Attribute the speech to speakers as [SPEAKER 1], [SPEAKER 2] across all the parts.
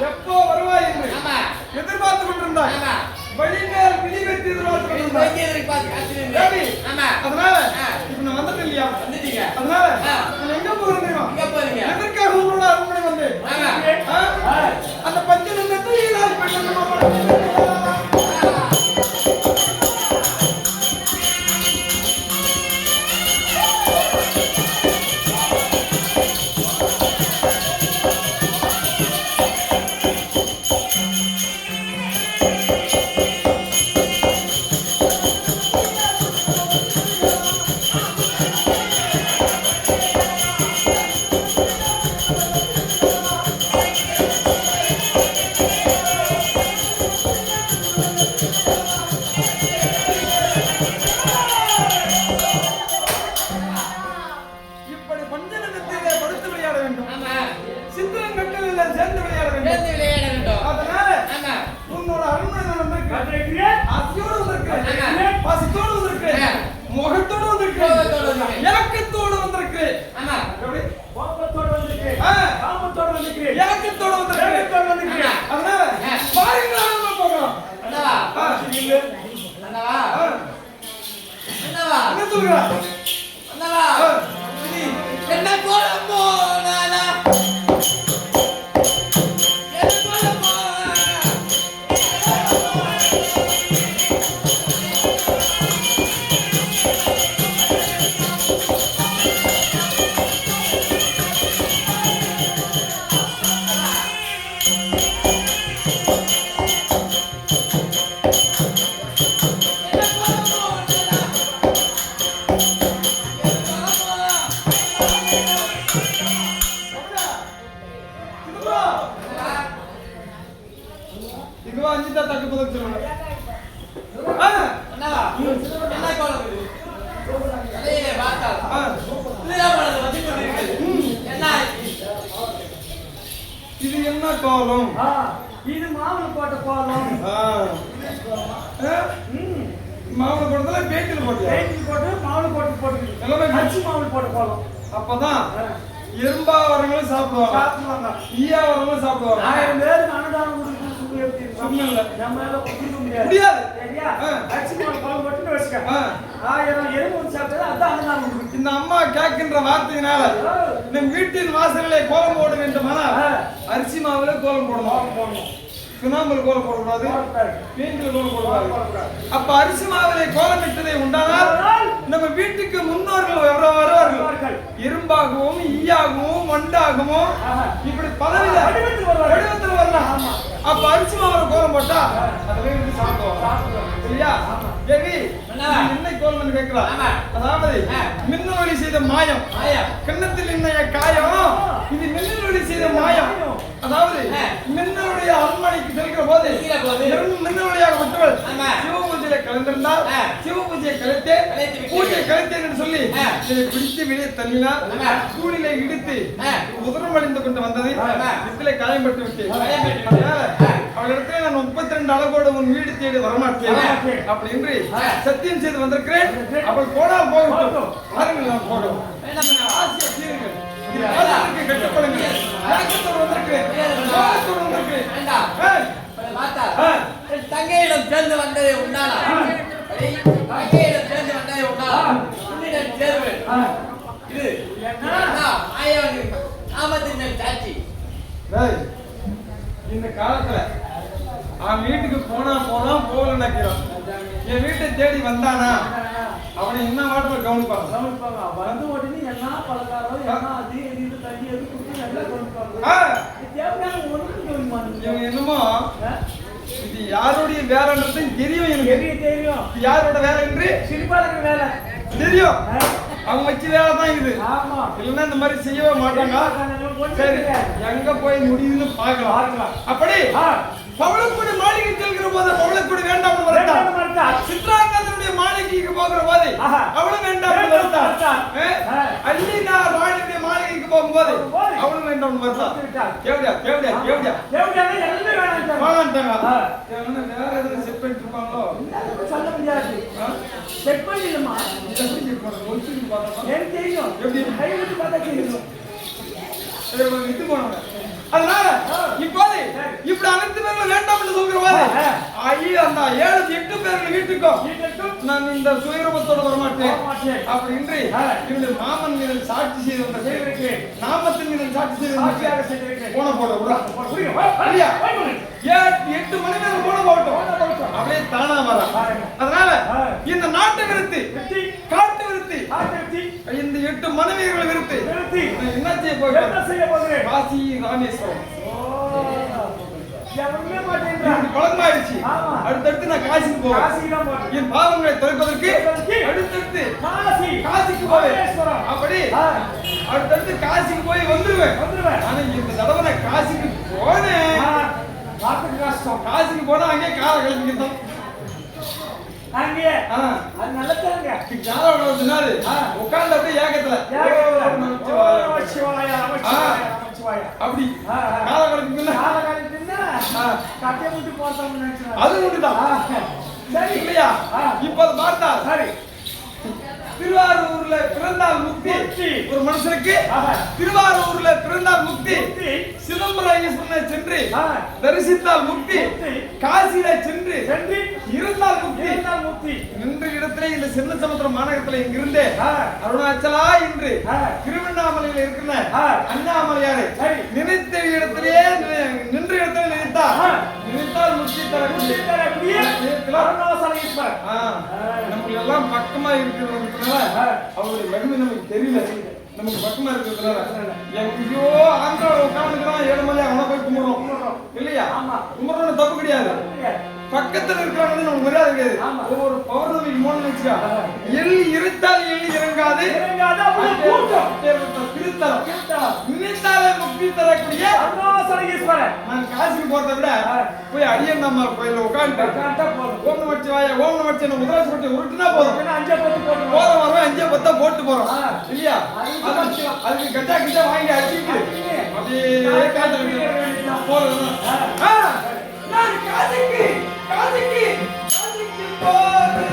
[SPEAKER 1] எப்போ வருவாய் என்று எதிர்பார்த்து கொண்டிருந்தாய். வழிமேல் விழி வைத்து எதிர்பார்த்து கொண்டிருந்தாய். அதனால இப்ப நான் வந்துட்டேன் இல்லையா? அதனால நான் எங்க போறேன் தெரியுமா? எதற்காக உங்களோட அரண்மனை வந்தேன்? அந்த பஞ்சநந்தத்தை ஈழாய் பண்ணணும். என்ன கோலமோ நானா இது என்ன கோலம்? இது மாவுளை போட்ட கோலம். மாவுளை போட்டதுல பேக்கில் போட்டு மாவுளை போட்டு எல்லாமே அரிசி மாவுளை போட்ட கோலம். அப்பதான் எறும்பா வரவங்களும் சாப்பிடுவாங்க, ஈயா வரவங்களும் சாப்பிடுவாங்க. 1000 பேருக்கு அன்னதானம் கொடுத்து முடியாது. இந்த அம்மா கேட்கின்ற வார்த்தையினால நம் வீட்டின் வாசலிலே கோலம் போட வேண்டுமானால் அரிசி மாவுல கோலம் போடணும், சுண்ணாம்புல கோலம் போடக்கூடாது, பெயிண்ட்ல கோலம் போடக்கூடாது. அப்ப அரிசி மாவிலே கோலம் இட்டதை உண்டானால் நம்ம வீட்டுக்கு முன்னோர்கள் வருவார்கள். இரும்பாகவும் ஈயாகவும் மண்டாகவும் இப்படி பலவித வடிவத்தில் வரலாம். அப்ப அரிசி மாவுல கோலம் போட்டா அதை சாப்பிடுவோம் இல்லையா? என்ன கோலம் கேட்கலாம். அதாவது மின்னல் ஒளி செய்த மாயம், கிண்ணத்தில் இன்னைய காயம், இது மின்னல் ஒளி செய்த மாயம். அதாவது மின்னலுடைய அரண்மனைக்கு செல்கிற போது மின்னலுடையாக விட்டவள் சிவபூஜையில கலந்திருந்தால் சிவபூஜையை கலைத்தேன், பூஜையை கலைத்தேன் என்று சொல்லி இதை பிடித்து வெளியே தள்ளினார். தூணிலை இடித்து உதரம் அழிந்து கொண்டு வந்தது. இதிலே காயம்பட்டு விட்டேன். அவளிடத்தில் நான் 32 அளவோடு உன் வீடு தேடி வரமாட்டேன் அப்படி என்று சத்தியம் செய்து வந்திருக்கிறேன். அவள் போனால் போகட்டும், பாருங்கள் நான் போகணும்.
[SPEAKER 2] தங்கையிடம் சேர்ந்து வந்ததை உண்டானா, தங்கையிடம் சேர்ந்து வந்ததை உண்டானா உன்னிடம் சேர்வேன். இது நாமத்தின் சாட்சி.
[SPEAKER 1] இந்த காலத்துல அவன் வீட்டுக்கு போனா போகல நினைக்கிறான். என் வீட்டை தேடி வந்தானா அவனை என்ன வாட்டர் கவனிப்பாங்க. வந்து உடனே என்ன பலகாரம் என்ன அது இது தண்ணி எது குடிச்சு நல்லா கவனிப்பாங்க. யாருடைய வேலைன்றதும் தெரியும் எனக்கு.
[SPEAKER 3] தெரியும்.
[SPEAKER 1] யாரோட வேலை என்று
[SPEAKER 3] சிரிப்பாளருக்கு வேலை
[SPEAKER 1] தெரியும். அவங்க வச்சு வேலை தான் இது.
[SPEAKER 3] ஆமா.
[SPEAKER 1] இல்லைன்னா இந்த மாதிரி செய்யவே மாட்டாங்க. சரி, எங்க போய் முடியுதுன்னு பார்க்கலாம். அப்படி பவளக்குடி மாளிகை செல்கிற போது பவளக்குடி வேண்டாம் சித்ராங்கதனுடைய மாளிகைக்கு போகிற போது அவளும் வேண்டாம் அள்ளினா ராணியுடைய மாளிகைக்கு போகும்போது அவளும் வேண்டாம் கேவடியா கேவடியா கேவடியா வேணான்ட்டாங்க. வேற எதுவும் செட் பண்ணிட்டு இருப்பாங்களோ
[SPEAKER 3] சொல்ல முடியாது. செட் பண்ணிடுமா எனக்கு தெரியும். எப்படி கை விட்டு பார்த்தா தெரியும்.
[SPEAKER 1] இது போனவங்க. அதனால இப்போது இப்படி அனைத்து பேர்களும் வேண்டாம் என்று சொல்கிற போது அந்த 7-8 பேர்கள் வீட்டுக்கும் நான் இந்த சுயரூபத்தோட வரமாட்டேன் அப்படின்றி என்னுடைய மாமன் மீது சாட்சி செய்து வந்த செய்திருக்கு. நாமத்தின் மீது சாட்சி செய்து போன போட 8 மணி நேரம் போன போட்டோம் அப்படியே தானா வர. அதனால இந்த நாட்டை விருத்தி காட்டு விருத்தி இந்த 8 மனைவியர்களை விருத்தி என்ன செய்ய போகிறேன் காசி ராமேஸ்வரம் பழமாயிடுச்சு. அடுத்தடுத்து நான் காசிக்கு போவேன். என் பாவங்களை தொலைப்பதற்கு அடுத்தடுத்து காசிக்கு போவேன். அப்படி அடுத்தடுத்து காசிக்கு போய் வந்துருவேன். ஆனா இந்த தடவை நான் காசிக்கு போனேன். காசிக்கு போனா அங்கே கால கிளம்பிக்கிட்டோம். உட்கார்ந்து அப்படியே ஏகத்துல அப்படி அது ஒண்ணுதான் இல்லையா? இப்ப பார்த்தா சரி திருவாரூர்ல பிறந்தால் முக்தி ஒரு மனுஷனுக்கு. திருவாரூர்ல பிறந்தால் முக்தி. சிதம்பரம் ஈஸ்வரனை சென்று தரிசித்தால் முக்தி. காசியில சென்று இருந்தால் முக்தி. நின்ற இடத்திலே இந்த சின்ன சமுத்திரம் மாநகரத்தில் இங்கிருந்து அருணாச்சலா என்று திருவண்ணாமலையில் இருக்கிற அண்ணாமலையாரை நினைத்த இடத்திலே நின்ற இடத்திலே நினைத்தால் முக்தி தரக்கூடிய நமக்கு எல்லாம் பக்கமா இருக்கிறவங்க அவருடைய மகிமை நமக்கு தெரியல. நமக்கு பக்கமா இருக்கிறதுனால எங்கேயோ ஆந்திராவில் உட்காந்துக்கிறான் 7 மணி அவனை போய் கும்பிடுறோம் இல்லையா? கும்பிடுறோம் தப்பு கிடையாது. பக்கத்துல இருக்கிறவங்க நமக்கு மரியாதை கிடையாது. ஒவ்வொரு பௌர்ணமிக்கு போன வச்சுக்கா எள்ளி இருத்தால் எள்ளி இறங்காது நினைத்தாலே முக்தி தரக்கூடிய நான் காசிக்கு போறதை விட போய் அடியண்ணாம கோயில உட்காந்து ஓம் நமச்சிவாய ஓம் நமச்சி முதலாச்சு போட்டு உருட்டுனா போதும். போற வரோம் 5-10 போட்டு போறோம் இல்லையா? அதுக்கு கட்டா கிட்ட வாங்கி அடிச்சுட்டு அப்படியே காட்டு போறோம். நான் காசிக்கு போறேன்.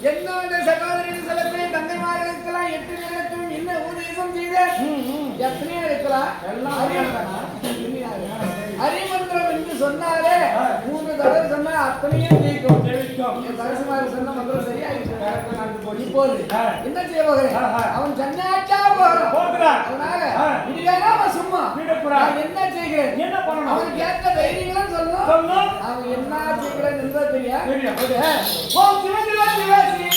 [SPEAKER 2] என்னோட சகோதரின் சிலப்பே தங்கைமார்களுக்கெல்லாம் 8 பேருக்கும் என்ன உபதேசம் செய்தேன். எத்தனையோ இருக்கலாம். ஹரிமந்திரம் என்று சொன்னாலே 3 தடவை சொன்னா அத்தனையும் ஜெயிக்கும். சரசுமாரி சொன்ன மந்திரம் சரியாயிடுச்சு. இப்போது என்ன செய்ய போகிறேன்? அவன் சன்னாச்சா போகிறான். அதனால இடியாம சும்மா என்ன செய்கிறேன்? என்ன பண்ணணும்? அவனுக்கு ஏற்ற தைரியங்களும் சொல்லணும். அவன் என்ன செய்கிறேன் என்பது தெரியும். ஓம் சிவ சிவ சிவ சிவ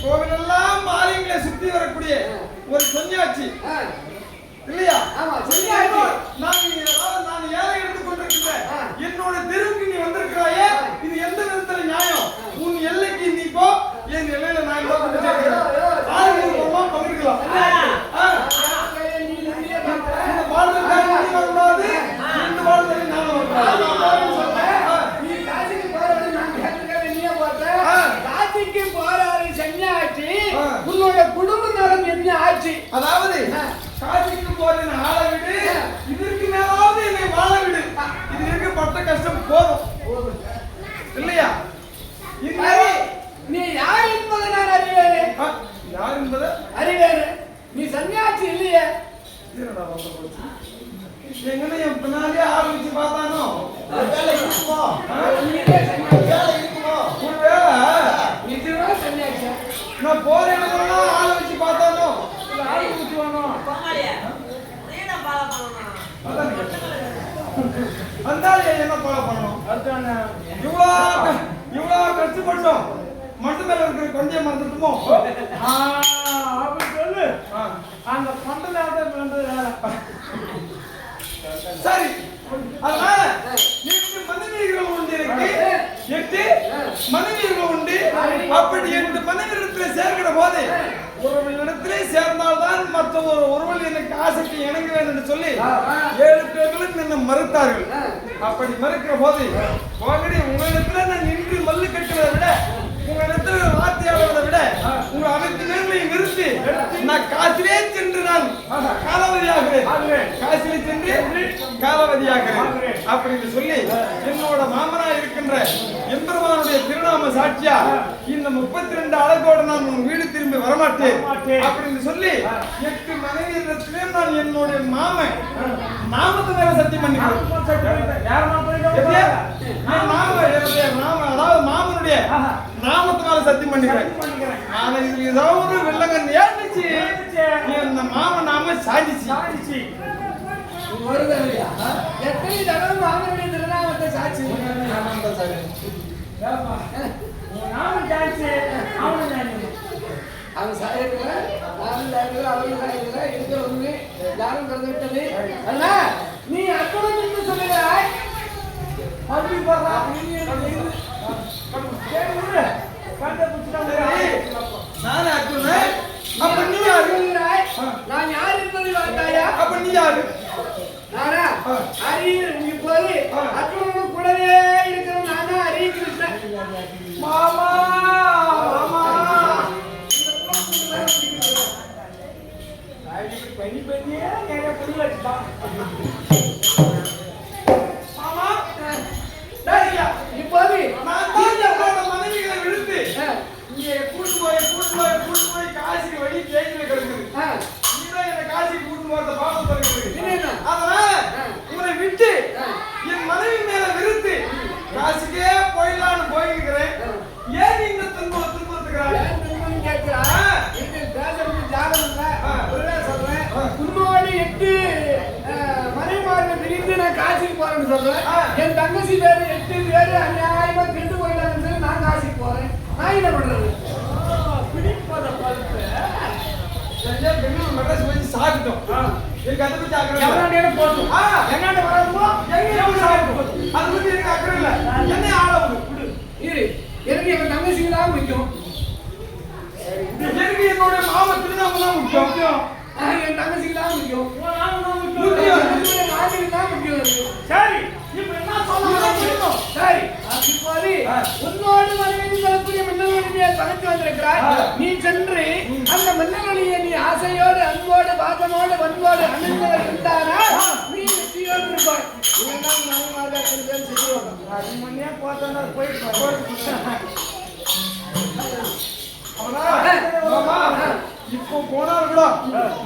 [SPEAKER 1] கோவிலெல்லாம் மாரியங்களை சுத்தி வரக்கூடிய ஒரு சன்னியாச்சி இல்லையா? நான் ஏழை எடுத்துக் கொண்டிருக்கிறேன். என்னோட தெருவுக்கு நீ வந்திருக்கிறாயே, இது எந்த விதத்துல நியாயம்? உன் எல்லைக்கு நீ போ, என் எல்லையில நான் பகிர்ந்துக்கலாம். வரக்கூடாது, ரெண்டு வாழ்க்கை நானும்
[SPEAKER 2] உன்னோட குடும்ப நலம் என்ன ஆச்சு?
[SPEAKER 1] அதாவது காசிக்கு போற ஆளை விடு, இதற்கு மேலாவது என்னை வாழ விடு. இது இருக்கப்பட்ட கஷ்டம் போதும் இல்லையா?
[SPEAKER 2] நீ யார் என்பதை நான் அறிவேன்.
[SPEAKER 1] யார் என்பதை
[SPEAKER 2] அறிவேன். நீ சன்னியாசி இல்லையே.
[SPEAKER 1] எங்கன்னு என் பின்னாலே ஆரம்பிச்சு பார்த்தானோ நான் போற இடத்துல ஆளை வச்சு பார்த்தானோ அந்தாலே என்ன ஃபாலோ பண்ணணும்? இவ்வளவு கஷ்டப்பட்டோம், மட்டு மேல இருக்கிற கொண்டிய மறந்துட்டுமோ?
[SPEAKER 3] அப்படி சொல்லு. அந்த பண்டல
[SPEAKER 1] சரி, அதனால 8 மனைவியர்கள் உண்டு, எனக்கு 8 மனைவியர்கள் உண்டு. அப்படி 8 மனைவியரிடத்தில் சேர்க்கிற போது ஒருவரிடத்திலே சேர்ந்தால்தான் மற்ற ஒருவள் எனக்கு ஆசைக்கு இணங்குவேன் என்று சொல்லி 7 பேர்களும் என்ன மறுத்தார்கள். அப்படி மறுக்கிற போது உங்களிடத்துல நான் நின்று மல்லு கட்டுவதை விட, உங்களிடத்துல வார்த்தையாளர்களை விட, உங்க அனைத்து நேர்மையை நிறுத்தி நான் காசிலே சென்று நான் காலாவதியாகிறேன், காசிலே சென்று காலாவதியாகிறேன் அப்படின்னு சொல்லி என்னோட மாமனா இருக்கின்ற எம்பெருமானுடைய திருநாம சாட்சியா இந்த 32 அழகோடு நான் உன் வீடு திரும்பி வரமாட்டேன் அப்படின்னு சொல்லி 8 மனைவியிடத்திலே நான் என்னுடைய மாமன் நாமத்தை மேல சத்தியம் பண்ணிக்கிறேன். அதாவது மாமனுடைய நாமத்தினால சத்தியம் பண்ணிக்கிறேன். ஆனா இது ஏதாவது வெள்ளங்கன் ஏந்துச்சு, இந்த மாமன் நாம சாதிச்சு
[SPEAKER 2] எத்தனை தடவை மாமனுடைய திருநாமத்தை சாட்சி அவன் சாயத்துல நானும் சாயத்துல அவரும் சாயத்துல இருக்கிற ஒண்ணு யாரும் கலந்துவிட்டது. நீ அர்த்தம் என்று சொல்லுகிறாய். அப்படி
[SPEAKER 1] நான் அர்ஜுனன். அப்ப நீ யாரு?
[SPEAKER 2] நான் யார் என்பதை பார்த்தாயா?
[SPEAKER 1] அப்ப நீ யாரு?
[SPEAKER 2] நானா? இப்போது
[SPEAKER 3] புரிய வச்சுட்டான்.
[SPEAKER 1] மாமா
[SPEAKER 2] டேய், இப்போது
[SPEAKER 1] நான் தான் என்னோட மனைவிகளை விழுத்து இங்கே கூட்டு போய் காசிக்கு வழி தேங்கில கிடக்குது. நீதான் என்ன காசிக்கு கூட்டு போறத பாவம் தருகிறது. அதனால இவனை விட்டு என் மனைவி மேல விருத்து காசிக்கே போயிடலான்னு போயிருக்கிறேன். ஏன் நீ இந்த துன்பத்துக்கிறாய்?
[SPEAKER 2] காசிக்கு போறேன்னு சொல்றேன். என் தங்கச்சி பேரு 8 பேரு அநியாயமா கெட்டு போயிட்டாங்கன்னு சொல்லி நான் காசிக்கு போறேன். நான் என்ன பண்றது?
[SPEAKER 3] பிடிப்பத பழுப்பு
[SPEAKER 1] மெட்ராஸ் போய் சாப்பிட்டோம். எனக்கு அதை பத்தி அக்கறை
[SPEAKER 3] எவ்வளவு போதும் என்னாண்ட வராதுமோ
[SPEAKER 1] அதை பத்தி எனக்கு அக்கறை இல்லை. என்ன ஆளவு
[SPEAKER 2] இரு, எனக்கு என் தங்கச்சிக்கு தான் முக்கியம்.
[SPEAKER 1] எனக்கு என்னோட மாமத்துக்கு தான் முக்கியம்.
[SPEAKER 2] என் தங்கச்சிக்கு தான் முக்கியம்.
[SPEAKER 3] சரி இப்ப என்ன சொல்லணும்?
[SPEAKER 2] சரி, இப்போது உன்னோடு மனைவிகளுக்குரிய மன்னர்களிலே பகத்து வந்திருக்கிறாய். நீ சென்று அந்த மன்னர்களிலே நீ ஆசையோடு அன்போடு பாசமோடு பண்போடு அணிந்தவர் இருந்தானால் நீ வெற்றியோடு இருப்பாய். இதெல்லாம் மனைவிமார்கள் செய்வாங்க.
[SPEAKER 3] அது முன்னே போத்தோன்னா போயிட்டு
[SPEAKER 1] இப்போ போனால் கூட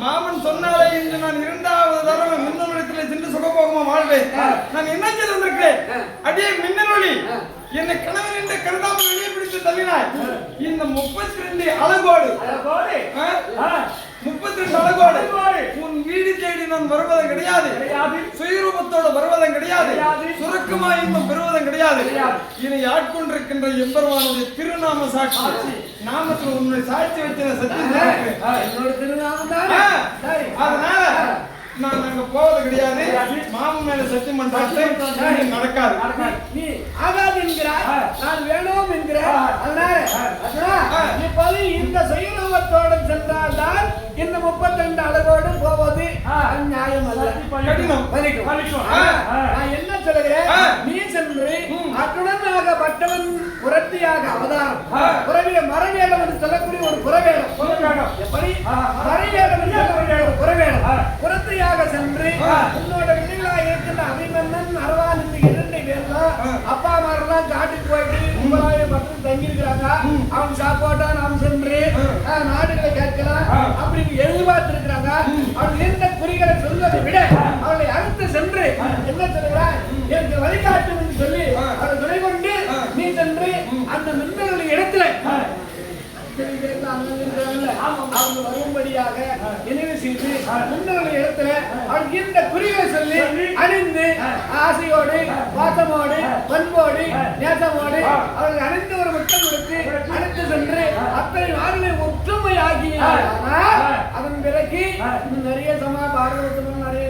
[SPEAKER 1] மாமன் சொன்னாலே இன்று நான் 2வது தடவை மின்னலிடத்தில் சென்று சுகபோகமா வாழ்வேன். நான் என்ன செய்து வந்திருக்கிறேன்? அடியே மின்னலொளி, என்னை கணவன் என்று கருதாமல் வெளியே பிடித்து தள்ளினாய். இந்த 32 அழகோடு 32 அழகோடு உன் வீடு தேடி நான் வருவதும் கிடையாது. சுயரூபத்தோடு வருவதும் கிடையாது. சுருக்கமா இன்னும் பெறுவதும் கிடையாது. இதை ஆட்கொண்டிருக்கின்ற எம்பெருமானுடைய திருநாம சாட்சி நாமத்தில் உன்னை சாட்சி வச்சு சத்தியம்
[SPEAKER 2] என்னோட திருநாமம் தானே.
[SPEAKER 1] அதனால நான் அங்க போவது கிடையாது. மாமன் மேல சத்தியம் பண்றேன், நடக்காது.
[SPEAKER 2] நீ ஆகாது என்கிறாய், நான் வேணும் என்கிறாய். அதனால இப்போது இந்த சுயரூபத்தோடு சென்றால்தான் இந்த 32 அழகோடு போவது நியாயம் அல்ல,
[SPEAKER 1] கடினம்.
[SPEAKER 2] நான் என்ன சொல்லுகிறேன்? நீ சென்று அத்துடனாகப்பட்டவன் புரட்டியாக அவதாரம் மரவேடம் என்று சொல்லக்கூடிய ஒரு புறவேடம். எப்படி மரவேடம் என்று சொல்லக்கூடிய ஒரு புறவேடம் புறத்தையாக சென்று உன்னோட விதிகளாக இருக்கின்ற அபிமன்னன் அரவான் இந்த 2 பேரும் அப்பா அம்மாரெல்லாம் காட்டுக்கு போயிட்டு 9,000 பக்கம் தங்கி இருக்கிறாங்க. அவன் சாப்பாட்டா நாம் சென்று நாடுகளை கேட்கலாம் அப்படின்னு எதிர்பார்த்து இருக்கிறாங்க. அவன் எந்த குறிகளை சொல்வதை விட அவளை அடுத்து சென்று என்ன சொல்கிறான்? எனக்கு வழிகாட்டும் என்று சொல்லி அவளை துணை கொண்டு நீ சென்று அந்த மின்னலுடைய இடத்துல அவங்க வரும்படியாக நினைவு செய்து முன்னோருடைய இடத்துல அவளுக்கு இந்த குறிகளை சொல்லி அணிந்து ஆசையோடு பாசமோடு பண்போடு நேசமோடு அவர்கள் அணிந்து ஒரு முட்டம் கொடுத்து அழைத்து சென்று அத்தனை நாளிலே ஒற்றுமையாகி அதன் பிறகு நிறைய பாரதம் நிறைய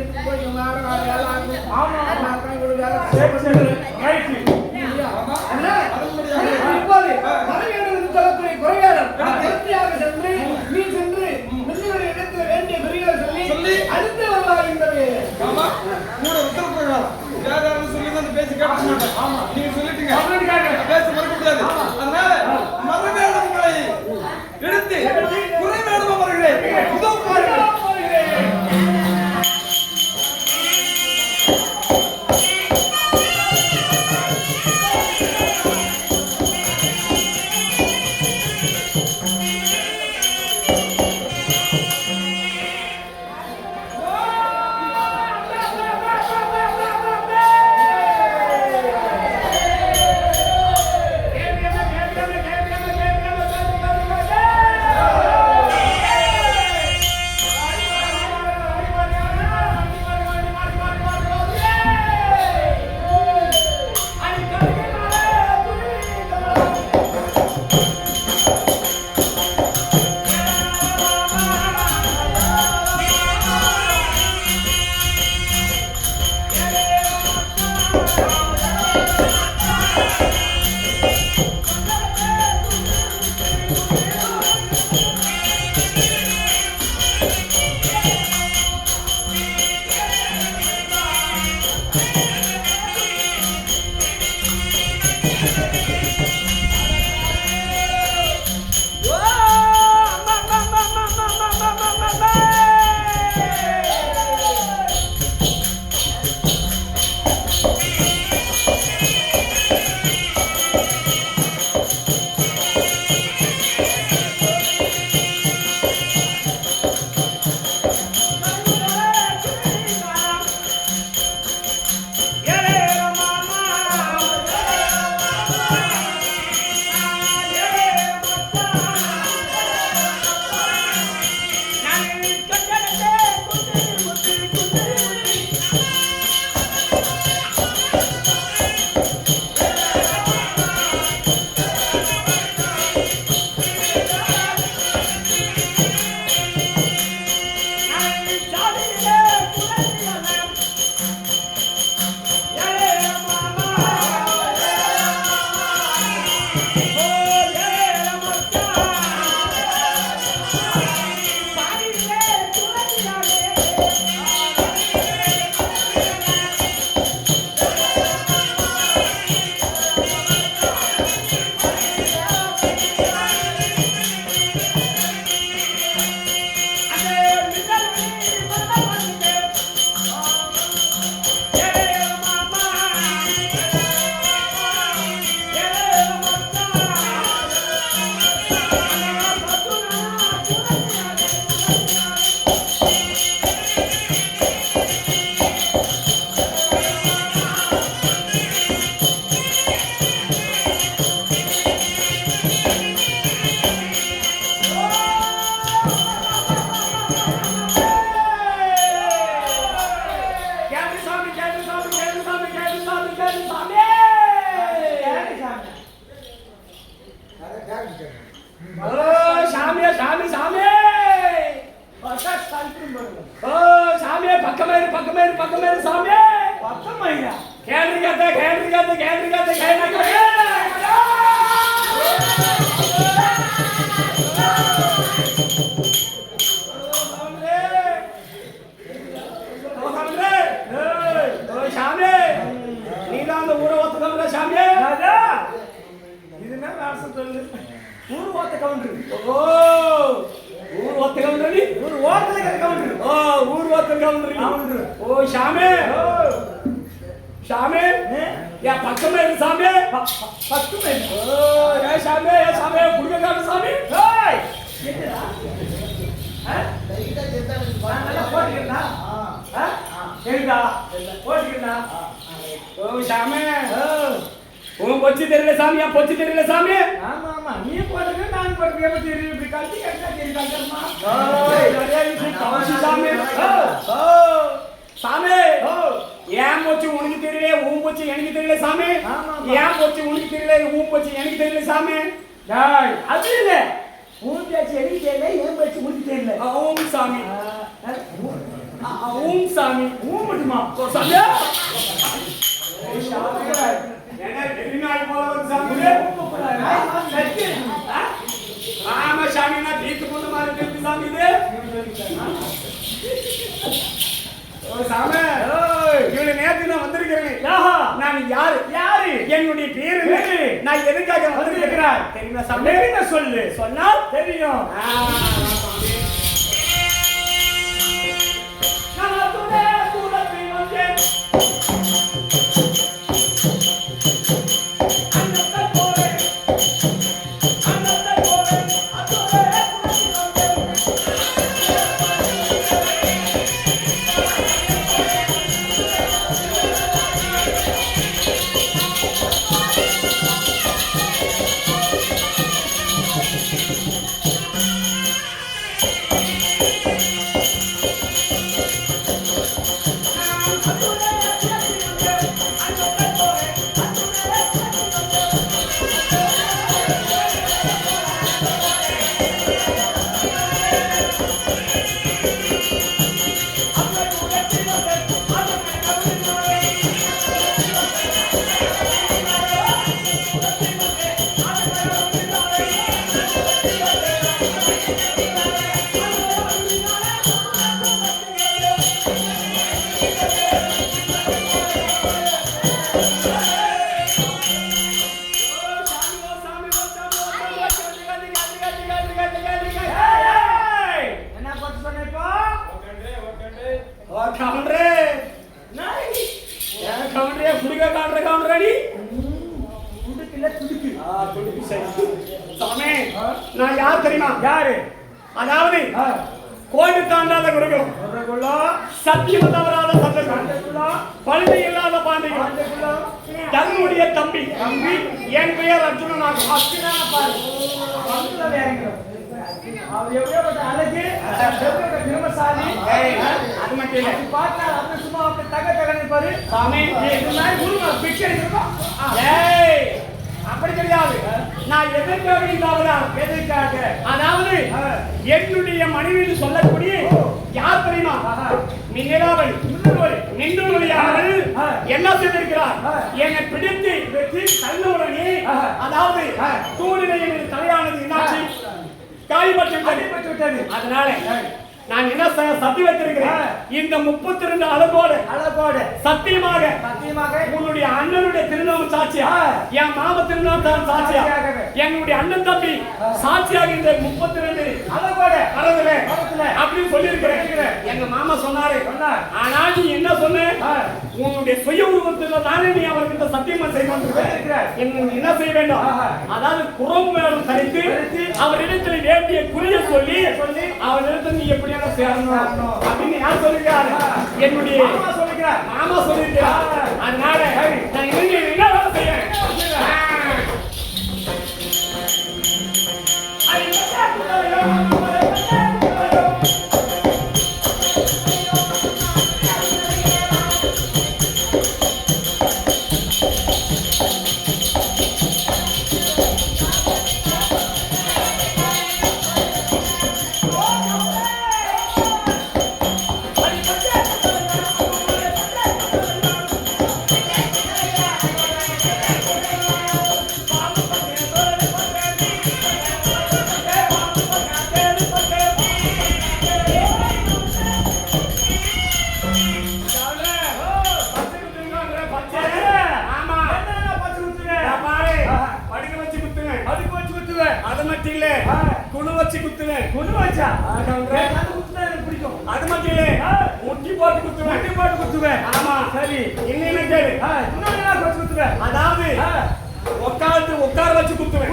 [SPEAKER 2] போய் குறையாளர் சென்று நீ சென்று மின்னலுடைய இடத்துல வேண்டிய குறிகளை சொல்லி அடுத்து வருவார் என்பது
[SPEAKER 1] பேசி கேட்க மாட்டேன். நீங்க சொல்லிட்டீங்க, பேச மறுக்க முடியாது. அதனால மரவேடங்களை எடுத்து குறைவேடம் அவர்களே
[SPEAKER 3] என்னுடைய பேரு நான் எதுக்காக வந்திருக்கிறேன் தெரியுமா சாமி? சொல்லு, சொன்னால் தெரியும். நான் யார் தெரியுமா? யாரு? அதாவது கோடி தாண்டாத குருகுலம், சத்தியம் தவறாத சத்தியம், பழுதி இல்லாத பாண்டியன், தன்னுடைய தம்பி என் பெயர் அர்ஜுனனாகும். அழகு திறமசாலி, அது மட்டும் இல்லை, பார்த்தா அப்படி சும்மா அப்படி தக தகனிப்பாரு. சாமி பிக்சர் இருக்கும். அப்படி கிடையாது. நான் எதற்காக, அதாவது என்னுடைய மனைவி சொல்லக்கூடிய யார் தெரியுமா? மின்னிலாவை நின்று மொழியாமல் என்ன செய்திருக்கிறார்? என்னை பிடித்து வெற்றி தள்ளுடனே, அதாவது தூணிலையில் தலையானது என்னாச்சு? காய்பட்டு விட்டது. அதனால நான் என்ன சத்தி வைத்திருக்கிறேன், இந்த 32 அழகோடு சத்தியமாக உன்னுடைய அண்ணனுடைய திருநாமம் சாட்சியா, என் மாம திருநாமம் சாட்சியா, என்னுடைய அண்ணன் தம்பி சாட்சியாக இந்த 32 அழகோடு வரதுல அப்படின்னு சொல்லி இருக்கிறேன். எங்க மாமா சொன்னாரு. ஆனா நீ என்ன சொன்ன? உன்னுடைய சுய உருவத்தில் தானே நீ அவர்கிட்ட சத்தியமா செய்யணும். என்ன செய்ய வேண்டும்? அதாவது குறம் மேலும் தரித்து அவரிடத்தில் வேண்டிய குறிய சொல்லி அவரிடத்தில் நீ எப்படி அப்படின்னு யார் சொல்லுகிறார்? என்னுடைய மாமா சொல்லிருக்கிறார். அதனால நான் என்ன வேலை செய்ய அதாவது உட்கார வச்சு குத்துவேன்.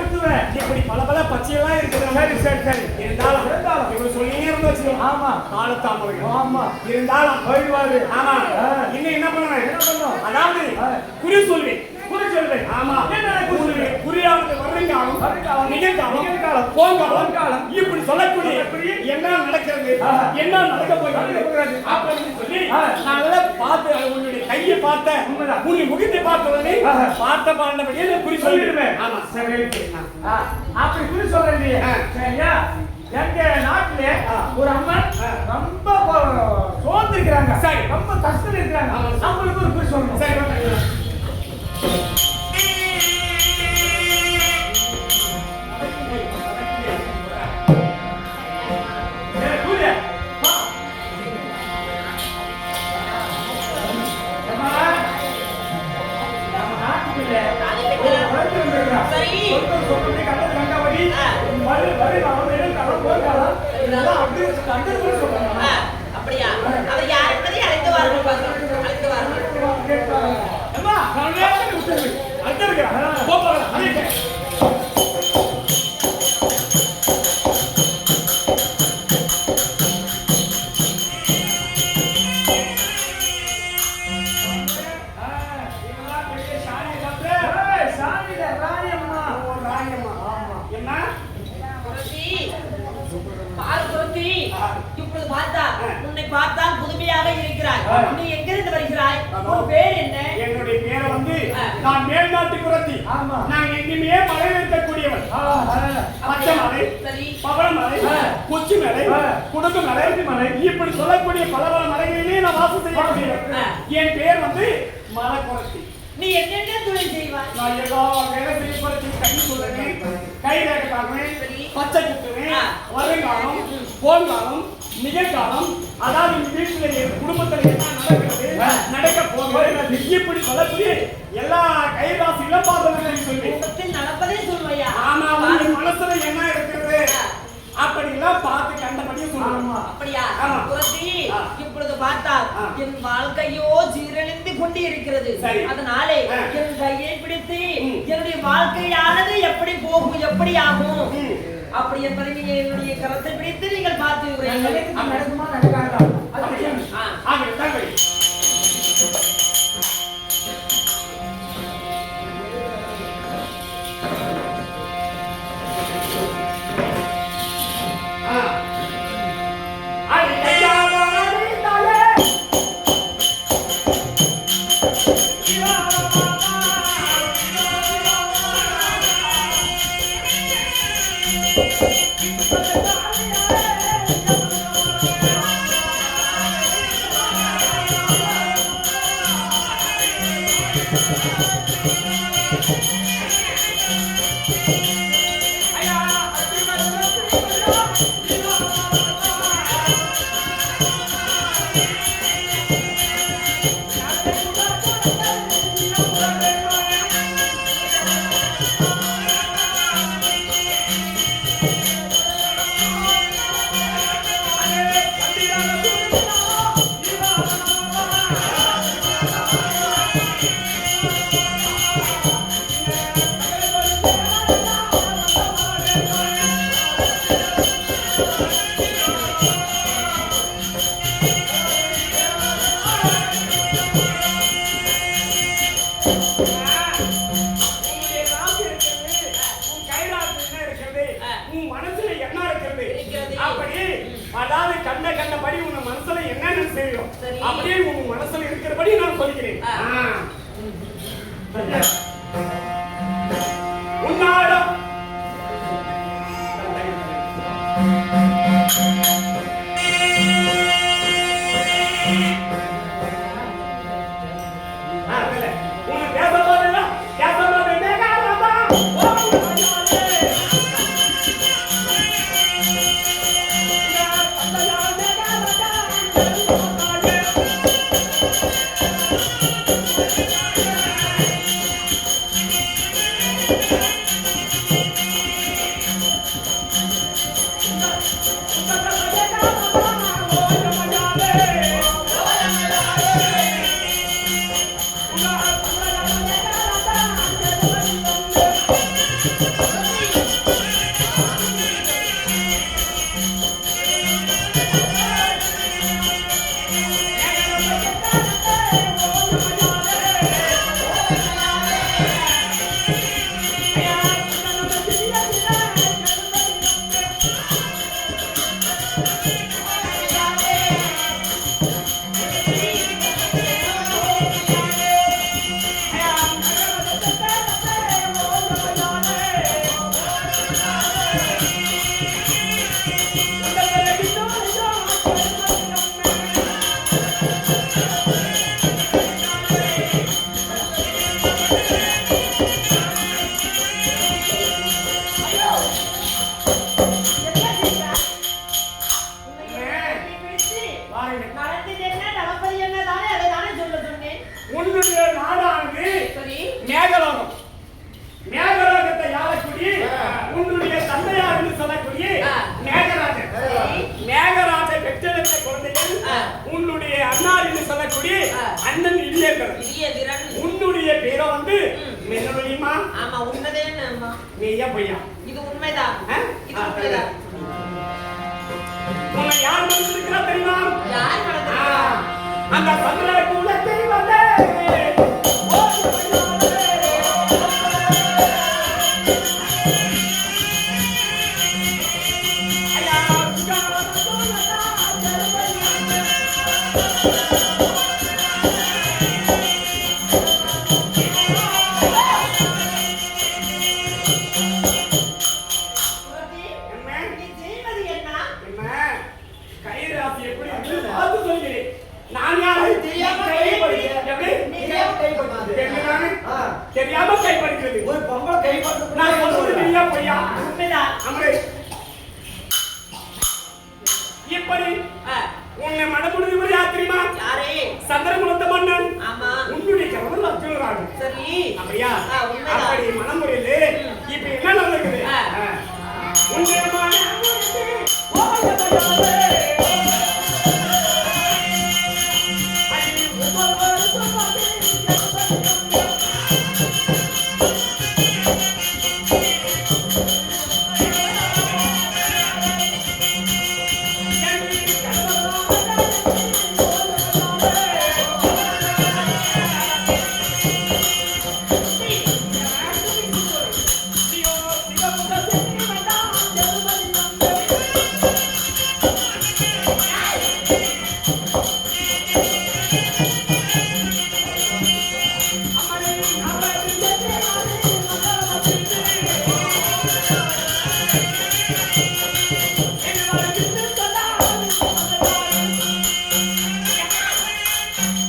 [SPEAKER 3] இப்படி பல பச்சையெல்லாம் இருக்குது. சரி இருந்தாலும் இவர் சொல்லியே இருந்து ஆமா காலத்தாமரை இருந்தாலும் போயிடுவாரு. ஆமா இன்னும் என்ன பண்ணுவேன்? அதாவது குறி சொல்வேன். ஆமா குறியாவது வருங்காலம் நிகழ்காலம் போங்காலம் இப்படி சொல்லக்கூடிய என்ன நடக்கிறது, என்ன நடக்க போகிறது அப்படின்னு சொல்லி நல்லா பார்த்து உன்னுடைய கையை பார்த்த உன்னை முகத்தை பார்த்தவனே பார்த்த பாண்டபடியே குறி சொல்லிடுவேன். ஆமா சரி அப்படி குறி சொல்றீங்க. சரியா? எங்க நாட்டிலே ஒரு அம்மன் ரொம்ப சோர்ந்திருக்கிறாங்க. சரி ரொம்ப கஷ்டம் இருக்கிறாங்க. அவங்களுக்கு ஒரு குறி சொல்லணும். சரி
[SPEAKER 4] அப்படியா? அவர் யார் என்பதை அழைத்து வாருங்கள். பார்த்தால் புதுமையாக இருக்கிறாய். நீ எங்கிருந்து வருகிறாய்? உன் பேர் என்ன?
[SPEAKER 3] என்னுடைய பேர் வந்து நான் மேல்நாட்டு குரத்தி. நான் எங்கேயுமே மலையில் இருக்கக்கூடியவன். பச்சைமலை, பவளமலை, கொச்சிமலை, குடுக்குமலை இப்படி சொல்லக்கூடிய பல மலைகளிலே நான் வாசம் செய்யக்கூடியவன். என் பேர் வந்து மலைக்குரத்தி.
[SPEAKER 4] நீ என்னென்ன தொழில் செய்வாய்?
[SPEAKER 3] நான் ஏதோ வேலை செய்யப்படுத்தி கை சொல்லுவேன், கை ரேகை பார்க்குவேன், பச்சை குத்துவேன், வருங்காலம் போங்காலம் நிகழ்காலம், அதாவது இந்த வீட்டில் என் குடும்பத்தில் என்ன நடக்கிறது நடக்க போகிறது இப்படி சொல்லக்கூடிய எல்லா கைராசி இழப்பாதவர்களையும் சொல்வேன்.
[SPEAKER 4] நடப்பதே சொல்வையா?
[SPEAKER 3] ஆமா மனசுல என்ன இருக்கிறது அப்படிலாம் பார்த்து கண்டபடியே சொல்லுவோம்.
[SPEAKER 4] அப்படியா? இப்பொழுது பார்த்தால் என் வாழ்க்கையோ சீரழிந்து கொண்டு இருக்கிறது. அதனாலே என் கையை பிடித்து என்னுடைய வாழ்க்கையானது எப்படி போகும், எப்படி ஆகும் அப்படி என்பதை நீங்க என்னுடைய கரத்தை பிடித்து நீங்கள் பார்த்து
[SPEAKER 2] நடக்குமா நடக்காதா?
[SPEAKER 3] அதாவது கண்டபடி உன் மனசுல என்னன்னு தெரியும் அப்படியே உன் மனசுல இருக்கிறபடி நான் சொல்கிறேன் உன்னாடம் உன்னுடைய பேரை வந்து மென்னொழியுமா?
[SPEAKER 4] ஆமா உண்மைதான் அம்மா.
[SPEAKER 3] நீயா பொய்யா?
[SPEAKER 4] இது உண்மைதான். இது உண்மைதான்.
[SPEAKER 3] உன்னை யார் மறந்திருக்கிறா தெரியுமா?
[SPEAKER 4] யார் மறந்திருக்கிறா?
[SPEAKER 3] அந்த சந்திர குலத்தை வந்தே தெரியாம கைப்படுகிறது. ஒரு பொம்பளை கைப்படுறது நான் சொல்றது நீயா பொய்யா?
[SPEAKER 4] உண்மைதான்.
[SPEAKER 3] அமரேஷ் இப்படி உன்னை மடமுடிவு யார் தெரியுமா?
[SPEAKER 4] யாரே?
[SPEAKER 3] சந்திரகுலத்த மன்னன்.
[SPEAKER 4] ஆமா.
[SPEAKER 3] உன்னுடைய கணவர் அர்ஜுனராக.
[SPEAKER 4] சரி.
[SPEAKER 3] அப்படியா?
[SPEAKER 4] உண்மைதான்.
[SPEAKER 3] அப்படி மனமுறையிலே இப்ப என்ன நடக்குது? உன்னுடைய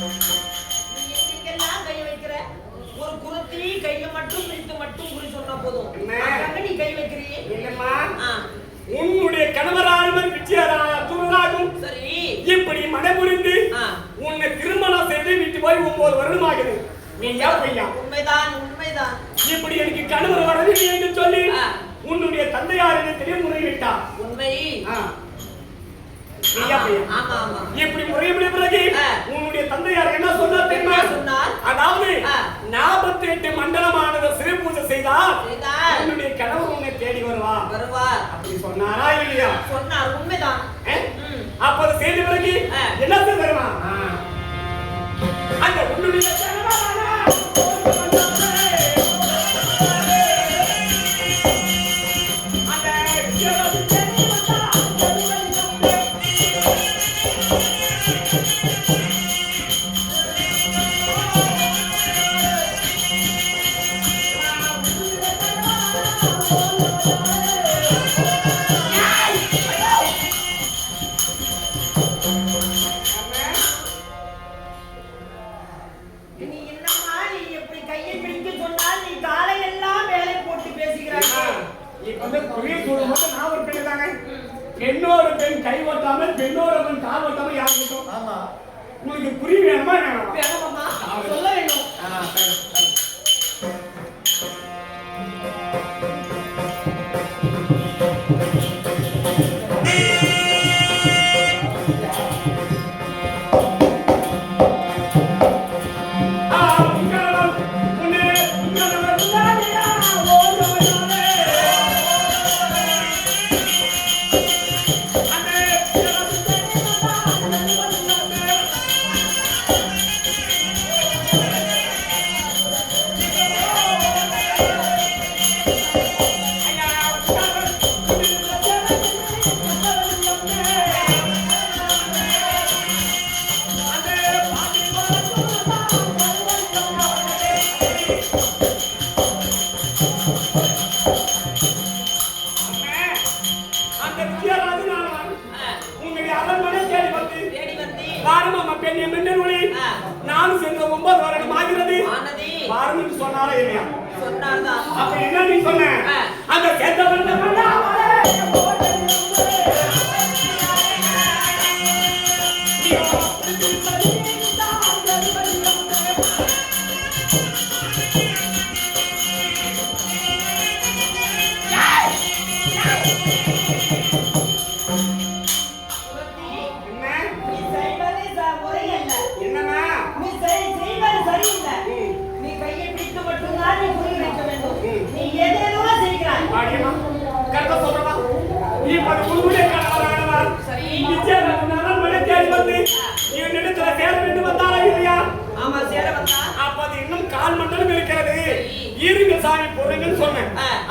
[SPEAKER 4] நீ எங்கெல்லாம் கை வைக்கிற? ஒரு குருத்தி கையை மட்டும் பிடித்து மட்டும் குறி சொன்னா போதும். அங்க நீ கை வைக்கிறியே.
[SPEAKER 3] இல்லம்மா
[SPEAKER 4] ஆ,
[SPEAKER 3] உன்னுடைய கணவரானவர் விஜயராகும்
[SPEAKER 4] சரி.
[SPEAKER 3] இப்படி மனமுறிந்து
[SPEAKER 4] ஆ,
[SPEAKER 3] உன்னை திருமணம் செய்து விட்டு போய் 9 வருடம் ஆகுது. நீ ஏன் பையா
[SPEAKER 4] உண்மைதான் உண்மைதான்.
[SPEAKER 3] இப்படி எனக்கு கணவர் வரவில்லை என்று சொல்லி
[SPEAKER 4] ஆ.
[SPEAKER 3] உன்னுடைய தந்தையார் என்னை முறையிட்டார்.
[SPEAKER 4] உண்மை. ஆமா ஆமா.
[SPEAKER 3] இப்படி முறையிட்ட பிறகு உன்னுடைய தந்தையார் என்ன சொன்னார் தெரியுமா?
[SPEAKER 4] சொன்னார்.
[SPEAKER 3] அதாவது 48 மண்டலமானது சிறு பூஜை செய்தால் உன்னுடைய கணவர் உன்னை தேடி வருவார். அப்படி சொன்னாரா இல்லையா?
[SPEAKER 4] சொன்னார். உண்மைதான்.
[SPEAKER 3] அப்ப செய்த பிறகு என்ன தெரியுமா? அந்த உன்னுடைய
[SPEAKER 4] நீ என்னம்மா நீ எப்படி கையை பிடிக்க சொன்னால் நீ காலையெல்லாம் வேலை போட்டு பேசுகிறாய்.
[SPEAKER 3] இப்ப புரிய சொல்லும்போது நான் ஒரு பெண் தாங்க. பெண்ணோட பெண் கை ஓட்டாமல் பெண்ணோட பெண் கால் ஓட்டாமல் யார் இருக்கும்?
[SPEAKER 1] ஆமா.
[SPEAKER 3] உங்களுக்கு புரிய வேணுமா?
[SPEAKER 4] வேணுமாம்மா? சொல்ல வேணும்.
[SPEAKER 3] நானும் சென்ற 9 வருடம் ஆகிறது. பாருன்னு சொன்னாரா இல்லையா?
[SPEAKER 4] சொன்னார்தான்.
[SPEAKER 3] அப்ப என்ன நீ சொன்ன? அந்த செத்தவன்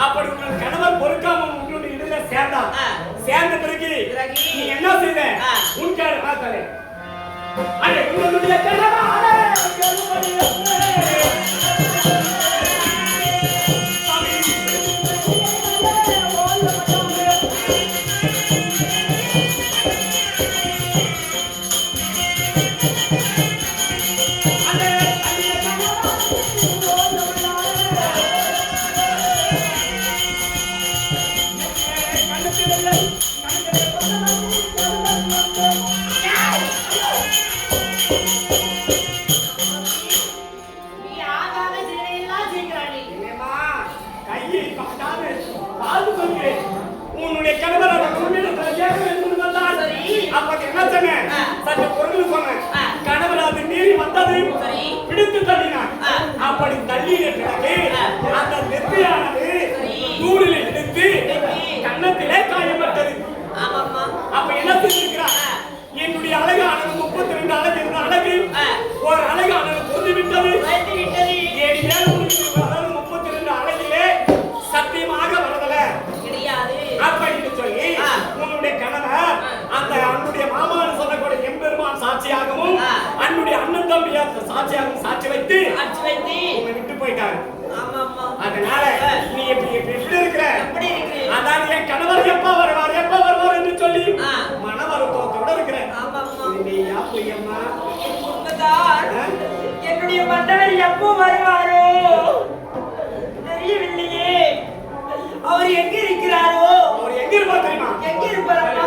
[SPEAKER 3] அப்படி உங்கள் கணவர் பொறுக்காம உங்களுடைய இடையில சேர்ந்த பிறகு நீ என்ன செய்த? உன் பார்த்தாலே அடே உங்களுடைய கணவர் அப்படி தள்ளிய பிறகு அந்த நெத்தியானது நூலில் எடுத்து கன்னத்திலே காயப்பட்டது. அப்ப என்ன செஞ்சிருக்கிறார்? என்னுடைய அழகானது 32 அழகு என்ற அழகு ஒரு அழகானது பொருந்துவிட்டது. 32 அழகிலே சத்தியமாக வரதல கிடையாது அப்படின்னு சொல்லி உன்னுடைய கணவர் அந்த அன்னுடைய மாமான்னு சொல்லக்கூடிய எம்பெருமான் சாட்சியாகவும் அன்னுடைய அண்ணன் தம்பியார் சாட்சியாகவும் சாட்சி வைத்து உன்னை விட்டு போயிட்டார்.
[SPEAKER 4] என்னுடைய மன்னவர் எப்போ வருவாரோ தெரியவில்லையே. அவர் எங்க இருக்கிறாரோ?
[SPEAKER 3] அவர் எங்க இருப்பார் தெரியுமா?
[SPEAKER 4] எங்க இருப்பாரா?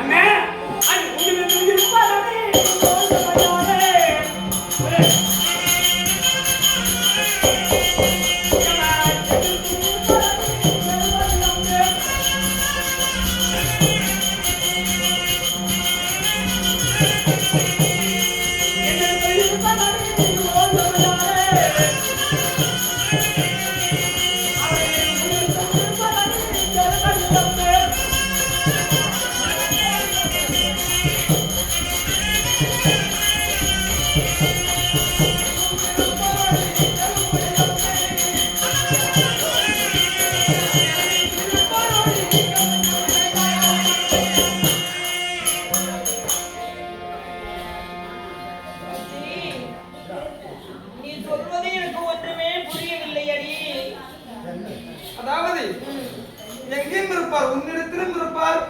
[SPEAKER 3] அண்ணே அது உங்களுக்கு இருப்பாரே.
[SPEAKER 4] நீ சொல்வது எனக்கு ஒன்றுமே புரியவில்லை அடி.
[SPEAKER 1] அதாவது எங்கேயும் இருப்பார், உன்னிடத்திலும் இருப்பார்,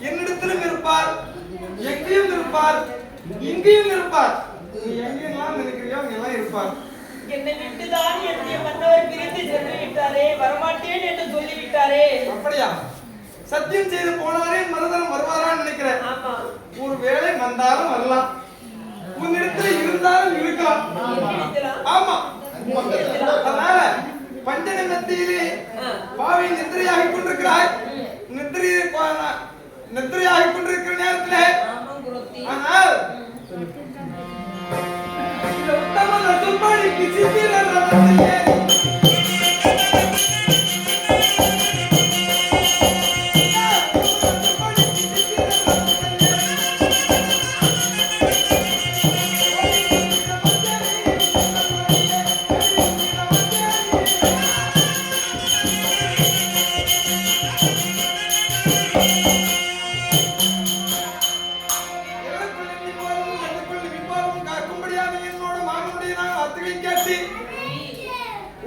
[SPEAKER 1] என்னிடத்திலும் இருப்பார், எங்கேயும் இருப்பார், இங்கேயும் இருப்பார். நீ எங்கெல்லாம் நினைக்கிறியோ அங்கெல்லாம் இருப்பார்.
[SPEAKER 4] என்னை விட்டுதான் என்னுடைய மன்னவர் பிரிந்து சென்று விட்டாரே, வரமாட்டேன் என்று சொல்லிவிட்டாரே.
[SPEAKER 1] அப்படியா? சத்தியம் செய்து போனாரே மறுதரம் வருவாரான்னு நினைக்கிறேன்.
[SPEAKER 4] ஆமா,
[SPEAKER 1] ஒரு வேளை வந்தாலும் வரலாம், உன்னிடத்துல இருந்தாலும் இருக்கலாம். ஆமா, அதனால பஞ்சன மத்தியிலே பாவி நித்திரையாகிக் கொண்டிருக்கிறாய். நித்திரையாகிக் கொண்டிருக்கிற நேரத்திலே ஆனால் இந்த உத்தம நசுப்படிக்கு சித்திர ரதத்திலே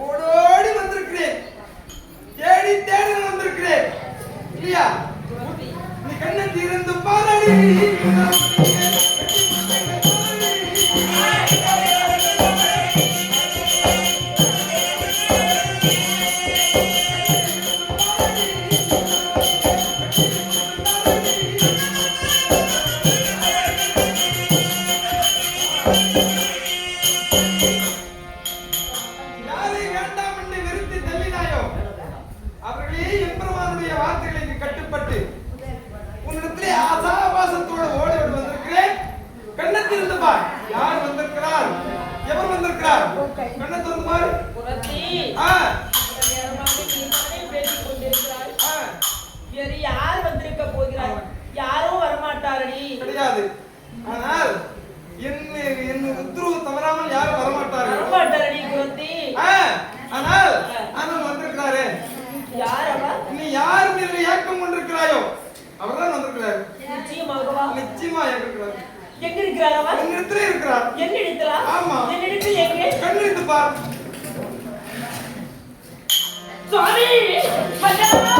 [SPEAKER 1] ஓடோடி வந்திருக்கிறேன், தேடி தேடி வந்திருக்கிறேன் இல்லையா? நீ கண்ணை திறந்து பாரடி. வார்த்தைகளுக்கு கட்டுப்பட்டு உன்னிடத்திலே ஆசாபாசத்தோடு ஓடி வந்திருக்கிறேன். கண்ணை திறந்து பார், யார் வந்திருக்கிறார், எவர் வந்திருக்கிறார்? கண்ணை திறந்து பார்.
[SPEAKER 4] வேறு யார் வந்திருக்க போகிறார்? யாரும் வரமாட்டாரடி.
[SPEAKER 1] கிடையாது. ஆனால் என் உத்தரவு தவறாமல் யாரும்
[SPEAKER 4] வரமாட்டாரடி குரத்தி.
[SPEAKER 1] ஆனால் அண்ணன் வந்திருக்கிறாரே.
[SPEAKER 4] யார் அவர்?
[SPEAKER 1] நீ யார் மீது ஏக்கம் கொண்டிருக்கிறாயோ அவர்தான் வந்திருக்கிறார்.
[SPEAKER 4] நிச்சயமாகவா?
[SPEAKER 1] நிச்சயமா இருக்கிறார்.
[SPEAKER 4] எங்க இருக்கிறார் அவர்?
[SPEAKER 1] என்னிடத்திலே இருக்கிறார்.
[SPEAKER 4] என்னிடத்திலா?
[SPEAKER 1] ஆமா.
[SPEAKER 4] என்னிடத்தில் எங்கே?
[SPEAKER 1] கண்ணெடுத்து பார்.
[SPEAKER 4] சுவாமி மன்னவா,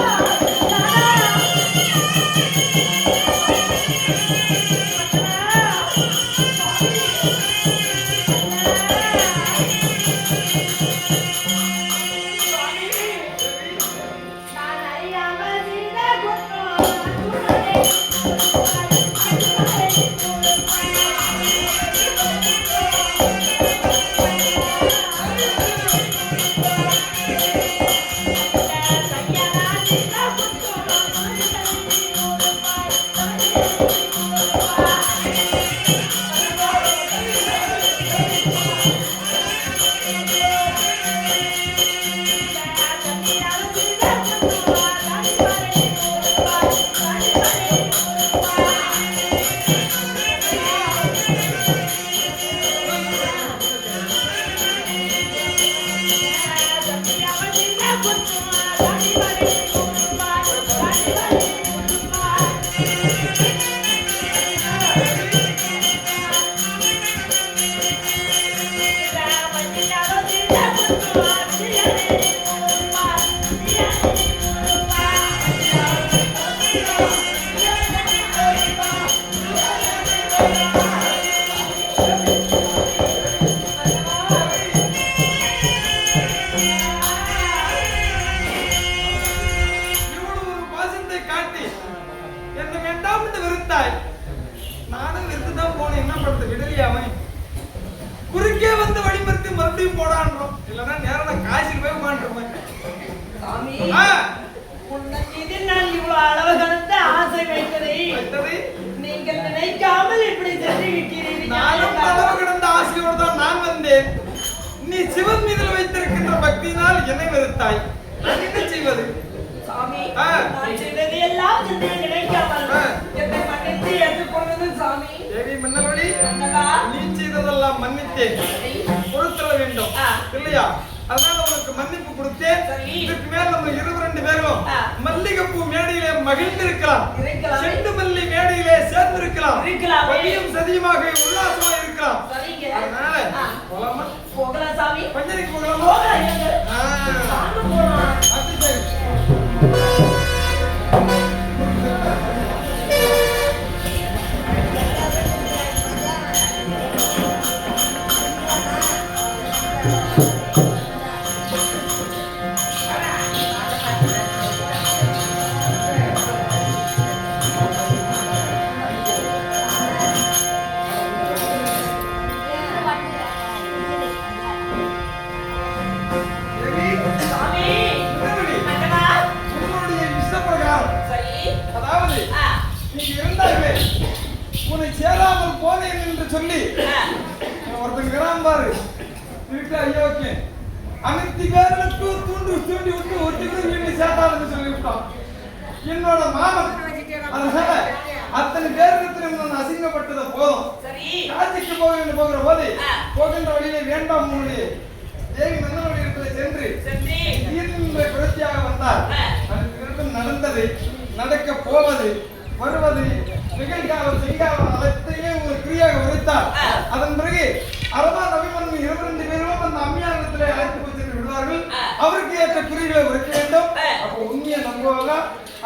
[SPEAKER 1] எப்படி அவன் குறுக்கே வந்து வழிமறித்து மறுபடியும் போடான்றோம். இல்லைன்னா நேரம் நான் காசில் போய் உட்காந்துருப்பேன்.
[SPEAKER 4] சாமி உன்னை மீது நான் இவ்வளவு அளவு கடந்த ஆசை வைத்ததை நீங்கள் நினைக்காமல் இப்படி சென்று விட்டீர்கள்.
[SPEAKER 1] நானும் அளவு கடந்த ஆசையோடு தான் நான் வந்தேன். நீ சிவன் மீது வைத்திருக்கின்ற பக்தியினால் என்னை வெறுத்தாய். நான் என்ன செய்வது?
[SPEAKER 4] சாமி நான் செய்தது எல்லாம் என்னை நினைக்காமல் என்னை மன்னித்து ஏற்றுக்கொண்டது சாமி.
[SPEAKER 1] தேவி மன்னவழி
[SPEAKER 4] மன்னவா,
[SPEAKER 1] நீ செய்ததெல்லாம் மன்னித்தேன், பொறுத்தர வேண்டும் இல்லையா? அதனால உனக்கு மன்னிப்பு கொடுத்தேன். இதுக்கு மேல நம்ம 22 பேரும் மல்லிகைப்பூ மேடையிலே மகிழ்ந்திருக்கலாம், செண்டு மல்லி மேடையிலே சேர்ந்திருக்கலாம், பதியும் சதியுமாக உல்லாசமாக இருக்கலாம். அதனால போலாமா?
[SPEAKER 4] போகலாம் சாமி.
[SPEAKER 1] பஞ்சனைக்கு போகலாமா? அது சரி. உன்னை சேராமல் போனேன் என்று சொல்லி ஒருத்தன் கிராம்பாரு இருக்கு. ஐயோக்கே அனைத்து பேர்களுக்கு தூண்டி விட்டு ஒருத்தி கூட வீட்டை சேர்த்தாருன்னு சொல்லிவிட்டான் என்னோட மாமன். அதனால அத்தனை பேருக்கு நான் அசிங்கப்பட்டதை போதும். காட்சிக்கு போகிற போது போகின்ற வழியிலே வேண்டாம் உன்னுடைய தேவி மன்னவழி இடத்துல சென்று புரட்சியாக வந்தார். அதற்கு நடந்தது, நடக்க போவது, வருவது, நிகழ்காலம் செய்காலம் அனைத்தையே ஒரு கிரியாக உரைத்தார். அதன் பிறகு அரமா நபிமன் 22 பேரும் அந்த அம்மையாரிடத்திலே அழைத்து போய் சென்று விடுவார்கள். அவருக்கு ஏற்ற குறிகளை உரைக்க வேண்டும். அப்போ உண்மையை நம்புவாங்க.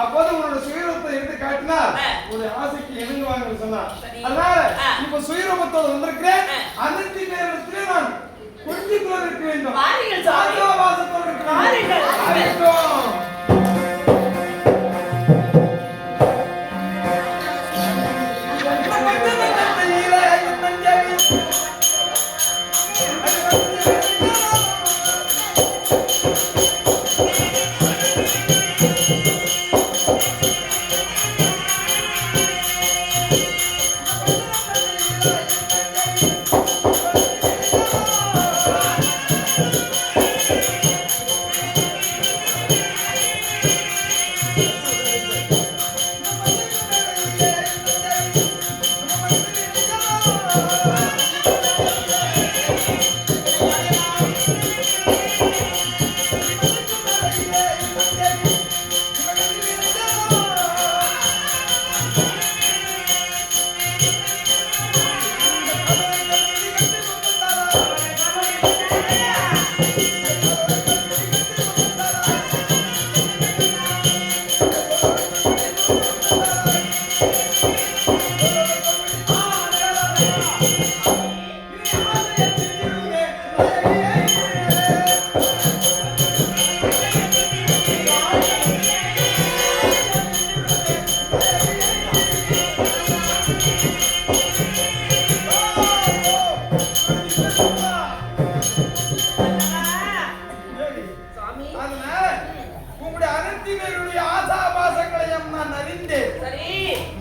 [SPEAKER 1] அப்போது உன்னோட சுயரூபத்தை எடுத்து காட்டினார், ஒரு ஆசைக்கு இணங்குவாங்க சொன்னார். அதனால இப்ப சுயரூபத்தோடு வந்திருக்கிறேன். அனைத்து நேரத்திலே நான் கொஞ்சம் இருக்க வேண்டும். வாசத்தோடு இருக்கிறேன்.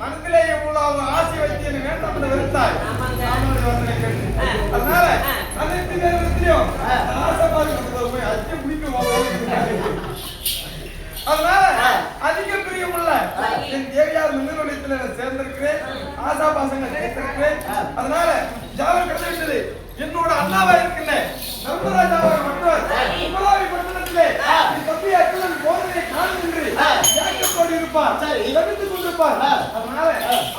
[SPEAKER 1] மனதிலே எவ்வளவு ஆசை வைத்து வேண்டும் என்று வெறுத்தாய். அதனால அனைத்து நேரத்திலும் போய் அச்சு பிடிக்கும். அதனால அதிக பிரியமுள்ள என் தேவியார் மின்னலுடையத்தில் சேர்ந்திருக்கிறேன். ஆசாபாசங்கள் சேர்த்திருக்கிறேன். அதனால ஜாதகம் கிடைத்தது என்னோட அண்ணாவா இருக்கின்ற நர்மராஜாவாக மற்றவர் உமராவி பட்டணத்திலே தம்பி அக்குடன் போதனை காணுகின்ற ஏக்கத்தோடு இருப்பார், தவித்துக் கொண்டிருப்பார். அதனால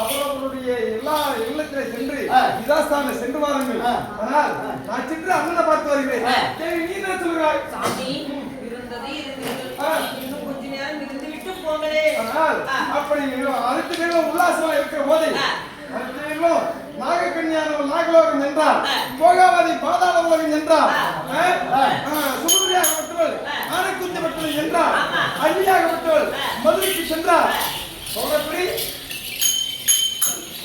[SPEAKER 1] அவர்களுடைய எல்லா இல்லத்திலே சென்று இதாஸ்தான சென்று வாருங்கள். ஆனால் நான் சென்று அண்ணனை பார்த்து வருகிறேன். நீ என்ன சொல்கிறாய்?
[SPEAKER 4] சாமி இருந்தது இன்னும் கொஞ்ச நேரம் இருந்து விட்டு போங்களே.
[SPEAKER 1] ஆனால் அப்படி அடுத்த நேரம் உல்லாசமா இருக்கிற போது அடுத்த நேரம் நாகக்கன்னியானவள் நாகலோகம் என்றார், போகாவதி பாதாள உலகம் என்றார், சுமந்திரியாகப்பட்டவள் ஆனைக்குஞ்சப்பட்டவள் என்றார், அள்ளியாகப்பட்டவள் மதுரைக்கு சென்றார். சொல்லப்படி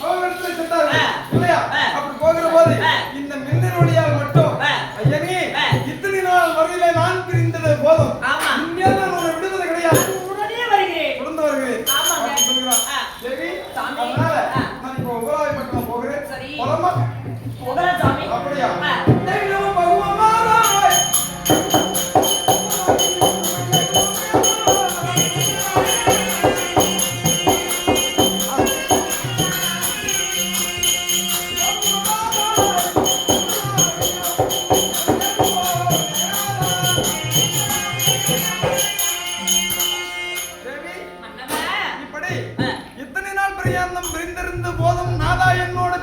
[SPEAKER 1] அவரிடத்தில் சென்றார்கள் இல்லையா? அப்படி போகிற போது இந்த மின்னல் ஒளியால் மட்டும் ஐயனே இத்தனை நாள் வரையில நான் பிரிந்தது போதும், இனிமேல் நான் உன்னை விடுவது கிடையாது,
[SPEAKER 4] உடனே வருகிறேன்,
[SPEAKER 1] தொடர்ந்து வருகிறேன் அப்படின்னு சொல்கிறான். தேவி, அதனால நான் இப்போ உபராய பக்கம் போகிறேன்.
[SPEAKER 4] சரி.
[SPEAKER 1] போலாமா?
[SPEAKER 4] போகலாம் சாமி.
[SPEAKER 1] அப்படியா? தேவி நம்ம பகவான் இத்தனை நாள் பிரயாணம் பிரிந்திருந்த போதும் நாதா என்னோட